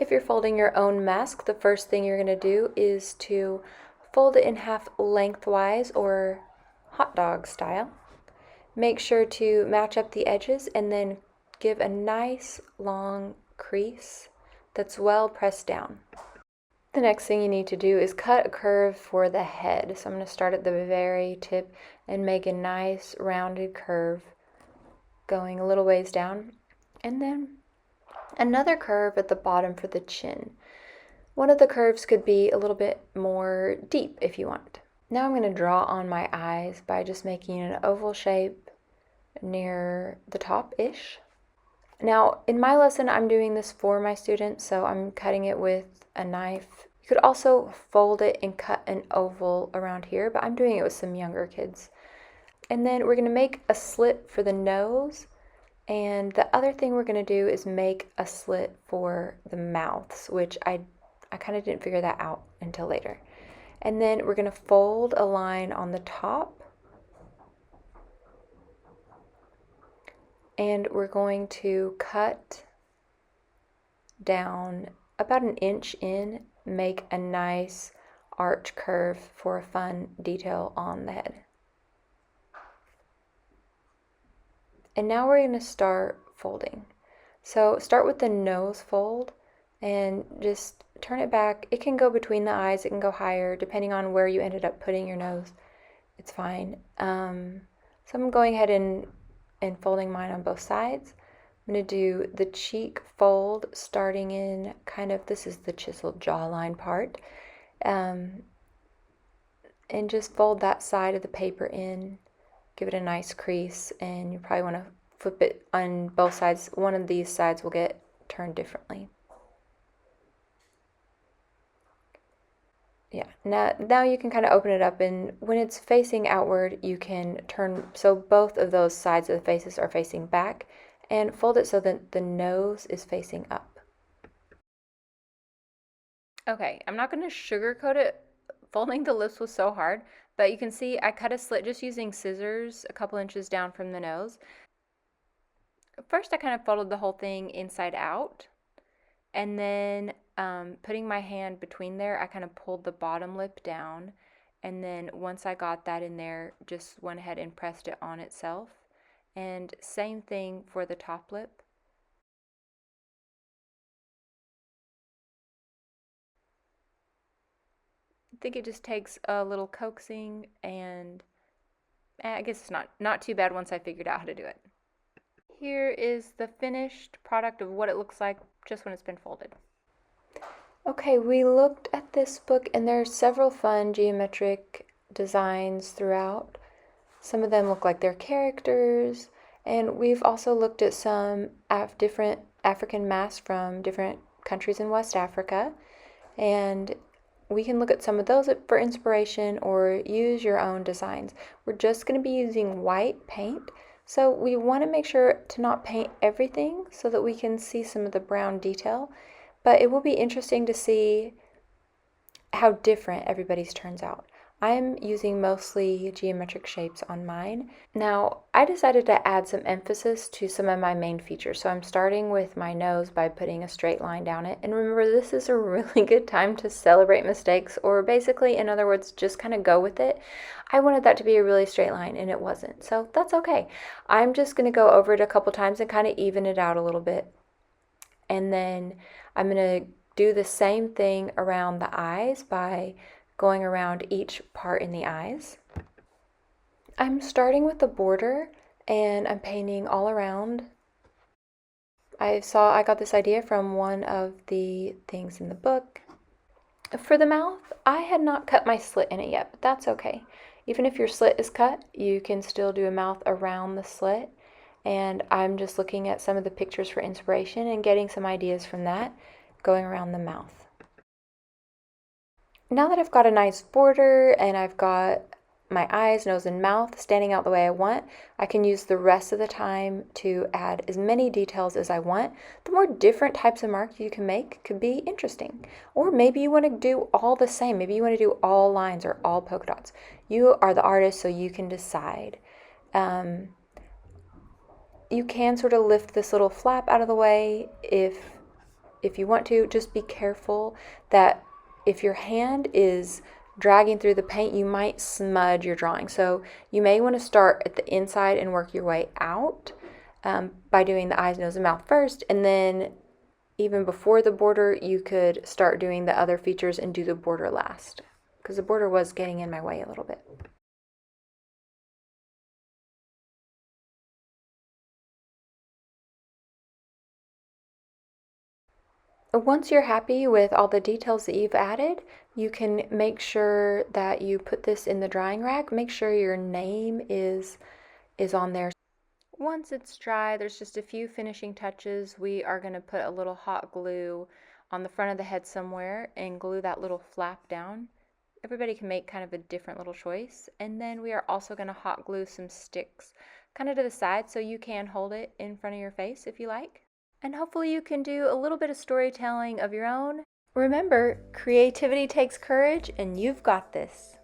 If you're folding your own mask, the first thing you're going to do is to fold it in half lengthwise or hot dog style. Make sure to match up the edges and then give a nice long crease that's well pressed down. The next thing you need to do is cut a curve for the head. So I'm going to start at the very tip and make a nice rounded curve going a little ways down, and then another curve at the bottom for the chin. One of the curves could be a little bit more deep if you want. Now I'm going to draw on my eyes by just making an oval shape near the top-ish. Now in my lesson I'm doing this for my students, so I'm cutting it with a knife. You could also fold it and cut an oval around here, but I'm doing it with some younger kids. And then we're going to make a slit for the nose, and the other thing we're going to do is make a slit for the mouths, which I kind of didn't figure that out until later. And then we're going to fold a line on the top, and we're going to cut down about an inch in, make a nice arch curve for a fun detail on the head. And now we're going to start folding. So start with the nose fold and just turn it back. It can go between the eyes, it can go higher, depending on where you ended up putting your nose. It's fine. So I'm going ahead and folding mine on both sides. I'm going to do the cheek fold starting in kind of, this is the chiseled jawline part. And just fold that side of the paper in. Give it a nice crease, and you probably want to flip it on both sides. One of these sides will get turned differently. Yeah, now you can kind of open it up, and when it's facing outward, you can turn, so both of those sides of the faces are facing back, and fold it so that the nose is facing up. Okay, I'm not going to sugarcoat it. Folding the lips was so hard, but you can see I cut a slit just using scissors a couple inches down from the nose. First I kind of folded the whole thing inside out, and then putting my hand between there, I kind of pulled the bottom lip down, and then once I got that in there, just went ahead and pressed it on itself. And same thing for the top lip. I think it just takes a little coaxing, and I guess it's not too bad once I figured out how to do it. Here is the finished product of what it looks like just when it's been folded. Okay, we looked at this book, and there are several fun geometric designs throughout. Some of them look like they're characters, and we've also looked at some different African masks from different countries in West Africa, and we can look at some of those for inspiration or use your own designs. We're just going to be using white paint, so we want to make sure to not paint everything so that we can see some of the brown detail, but it will be interesting to see how different everybody's turns out. I'm using mostly geometric shapes on mine. Now, I decided to add some emphasis to some of my main features. So I'm starting with my nose by putting a straight line down it. And remember, this is a really good time to celebrate mistakes, or basically, in other words, just kind of go with it. I wanted that to be a really straight line, and it wasn't. So that's okay. I'm just going to go over it a couple times and kind of even it out a little bit. And then I'm going to do the same thing around the eyes by going around each part in the eyes. I'm starting with the border, and I'm painting all around. I got this idea from one of the things in the book. For the mouth, I had not cut my slit in it yet, but that's okay. Even if your slit is cut, you can still do a mouth around the slit. And I'm just looking at some of the pictures for inspiration and getting some ideas from that, going around the mouth. Now that I've got a nice border and I've got my eyes, nose, and mouth standing out the way I want, I can use the rest of the time to add as many details as I want. The more different types of marks you can make could be interesting. Or maybe you want to do all the same. Maybe you want to do all lines or all polka dots. You are the artist, so you can decide. You can sort of lift this little flap out of the way if if you want to, just be careful that if your hand is dragging through the paint, you might smudge your drawing. So you may want to start at the inside and work your way out by doing the eyes, nose, and mouth first, and then even before the border, you could start doing the other features and do the border last, because the border was getting in my way a little bit. Once you're happy with all the details that you've added, you can make sure that you put this in the drying rack. Make sure your name is on there. Once it's dry, there's just a few finishing touches. We are going to put a little hot glue on the front of the head somewhere and glue that little flap down. Everybody can make kind of a different little choice. And then we are also going to hot glue some sticks kind of to the side so you can hold it in front of your face if you like. And hopefully you can do a little bit of storytelling of your own. Remember, creativity takes courage, and you've got this.